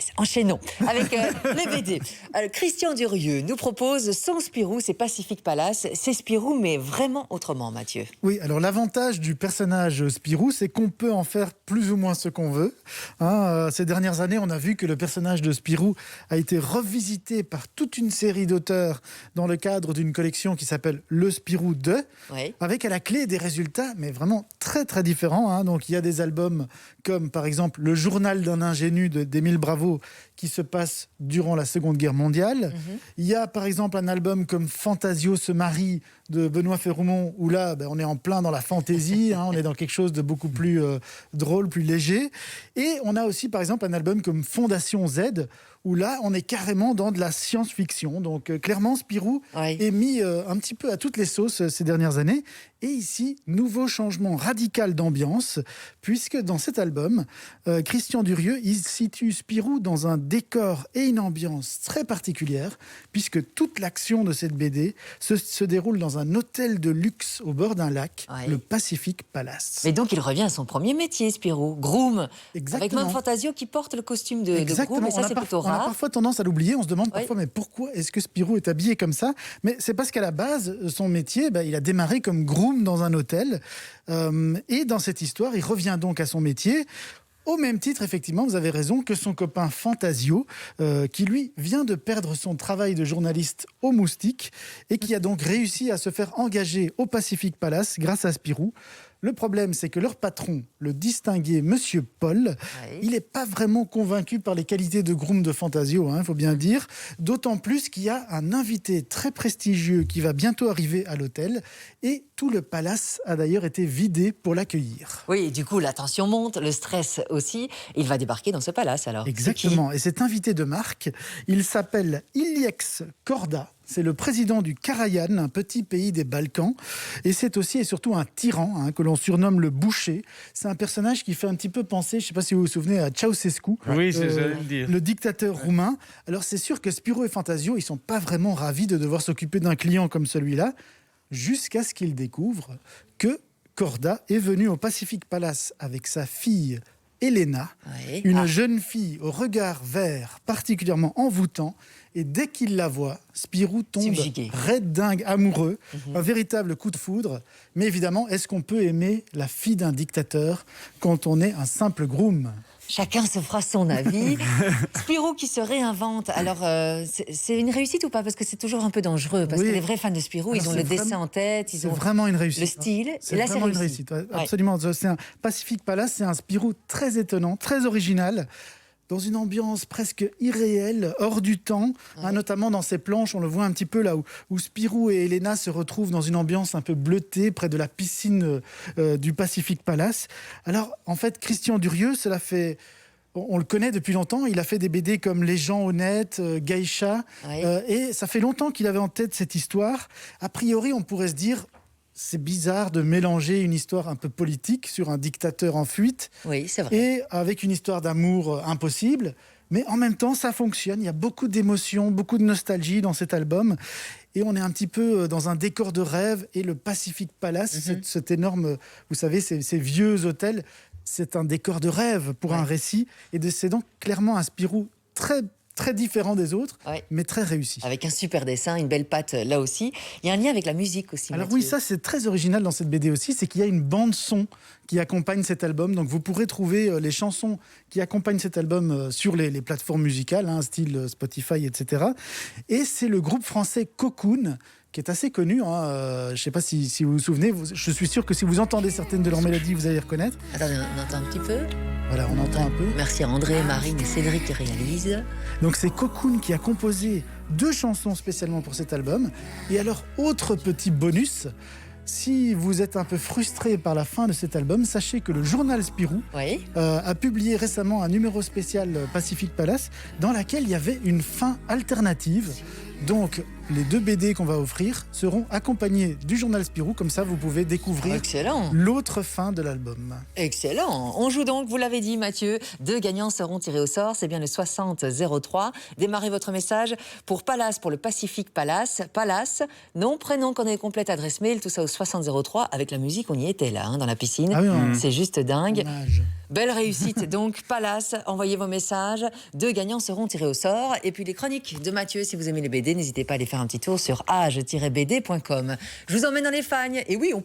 Allez, enchaînons avec les BD. Christian Durieux nous propose Sans Spirou, c'est Pacific Palace. C'est Spirou, mais vraiment autrement, Mathieu. Oui, alors l'avantage du personnage Spirou, c'est qu'on peut en faire plus ou moins ce qu'on veut. Ces dernières années, on a vu que le personnage de Spirou a été revisité par toute une série d'auteurs dans le cadre d'une collection qui s'appelle Le Spirou 2, avec à la clé des résultats, mais vraiment très très différents. Donc il y a des albums comme par exemple Le Journal d'un ingénu d'Émile Bravo, qui se passe durant la Seconde Guerre mondiale. Il y a par exemple un album comme Fantasio se marie de Benoît Féroumont, où là, on est en plein dans la fantaisie, on est dans quelque chose de beaucoup plus drôle, plus léger. Et on a aussi par exemple un album comme Fondation Z, où là, on est carrément dans de la science-fiction. Donc clairement, Spirou est mis un petit peu à toutes les sauces ces dernières années. Et ici, nouveau changement radical d'ambiance, puisque dans cet album, Christian Durieux, il situe Spirou dans un décor et une ambiance très particulière, puisque toute l'action de cette BD se déroule dans un hôtel de luxe au bord d'un lac, le Pacific Palace. Mais donc, il revient à son premier métier, Spirou, groom. Exactement. Avec même Fantasio qui porte le costume de groom, et ça, c'est plutôt rare. On a parfois tendance à l'oublier, on se demande parfois, mais pourquoi est-ce que Spirou est habillé comme ça ? Mais c'est parce qu'à la base, son métier, il a démarré comme groom dans un hôtel. Et dans cette histoire, il revient donc à son métier. Au même titre, effectivement, vous avez raison, que son copain Fantasio, qui lui vient de perdre son travail de journaliste au Moustique et qui a donc réussi à se faire engager au Pacific Palace grâce à Spirou. Le problème, c'est que leur patron, le distingué Monsieur Paul, il n'est pas vraiment convaincu par les qualités de groom de Fantasio, il faut bien dire. D'autant plus qu'il y a un invité très prestigieux qui va bientôt arriver à l'hôtel. Et tout le palace a d'ailleurs été vidé pour l'accueillir. Oui, et du coup, la tension monte, le stress aussi. Il va débarquer dans ce palace, alors. Exactement. Et cet invité de marque, il s'appelle Iliex Korda. C'est le président du Karajan, un petit pays des Balkans. Et c'est aussi et surtout un tyran que l'on surnomme le boucher. C'est un personnage qui fait un petit peu penser, je ne sais pas si vous vous souvenez, à Ceausescu, le dictateur roumain. Alors c'est sûr que Spirou et Fantasio, ils ne sont pas vraiment ravis de devoir s'occuper d'un client comme celui-là, jusqu'à ce qu'ils découvrent que Korda est venu au Pacific Palace avec sa fille Elena, une jeune fille au regard vert particulièrement envoûtant. Et dès qu'il la voit, Spirou tombe raide dingue amoureux, un véritable coup de foudre. Mais évidemment, est-ce qu'on peut aimer la fille d'un dictateur quand on est un simple groom ? Chacun se fera son avis. Spirou qui se réinvente. Alors, c'est une réussite ou pas ? Parce que c'est toujours un peu dangereux. Parce que les vrais fans de Spirou, ils ont le dessin en tête, ils ont vraiment une réussite, le style. C'est vraiment une réussite. Absolument. C'est un Pacific Palace, c'est un Spirou très étonnant, très original, dans une ambiance presque irréelle, hors du temps, notamment dans ces planches, on le voit un petit peu là où Spirou et Elena se retrouvent dans une ambiance un peu bleutée, près de la piscine du Pacific Palace. Alors, en fait, Christian Durieux, on le connaît depuis longtemps, il a fait des BD comme Les gens honnêtes, Geisha, et ça fait longtemps qu'il avait en tête cette histoire. A priori, on pourrait se dire... C'est bizarre de mélanger une histoire un peu politique sur un dictateur en fuite et avec une histoire d'amour impossible. Mais en même temps, ça fonctionne. Il y a beaucoup d'émotions, beaucoup de nostalgie dans cet album. Et on est un petit peu dans un décor de rêve. Et le Pacific Palace, cet énorme, vous savez, ces vieux hôtels, c'est un décor de rêve pour un récit. Et c'est donc clairement un Spirou très très différent des autres, mais très réussi. Avec un super dessin, une belle patte là aussi. Il y a un lien avec la musique aussi. Alors Mathieu. Oui, ça c'est très original dans cette BD aussi, c'est qu'il y a une bande-son qui accompagne cet album. Donc vous pourrez trouver les chansons qui accompagnent cet album sur les plateformes musicales, style Spotify, etc. Et c'est le groupe français Cocoon, qui est assez connu. Je ne sais pas si vous vous souvenez. Je suis sûr que si vous entendez certaines de leurs mélodies, vous allez les reconnaître. Attendez, on entend un petit peu. Voilà, on entend un peu. Merci à André, Marine et Cédric qui réalisent. Donc c'est Cocoon qui a composé 2 chansons spécialement pour cet album. Et alors, autre petit bonus, si vous êtes un peu frustré par la fin de cet album, sachez que le journal Spirou a publié récemment un numéro spécial Pacific Palace dans laquelle il y avait une fin alternative. Donc, les 2 BD qu'on va offrir seront accompagnés du journal Spirou. Comme ça, vous pouvez découvrir l'autre fin de l'album. Excellent. On joue donc, vous l'avez dit Mathieu, 2 gagnants seront tirés au sort. C'est bien le 6003. Démarrez votre message pour Palace, pour le Pacific Palace. Palace, nom, prénom, coordonnée complète, adresse mail, tout ça au 6003. Avec la musique, on y était là, dans la piscine. Ah oui, c'est juste dingue. Dommage. Belle réussite donc, Palace, envoyez vos messages. 2 gagnants seront tirés au sort. Et puis les chroniques de Mathieu, si vous aimez les BD, n'hésitez pas à aller faire un petit tour sur age-bd.com. Je vous emmène dans les Fagnes. Et oui, on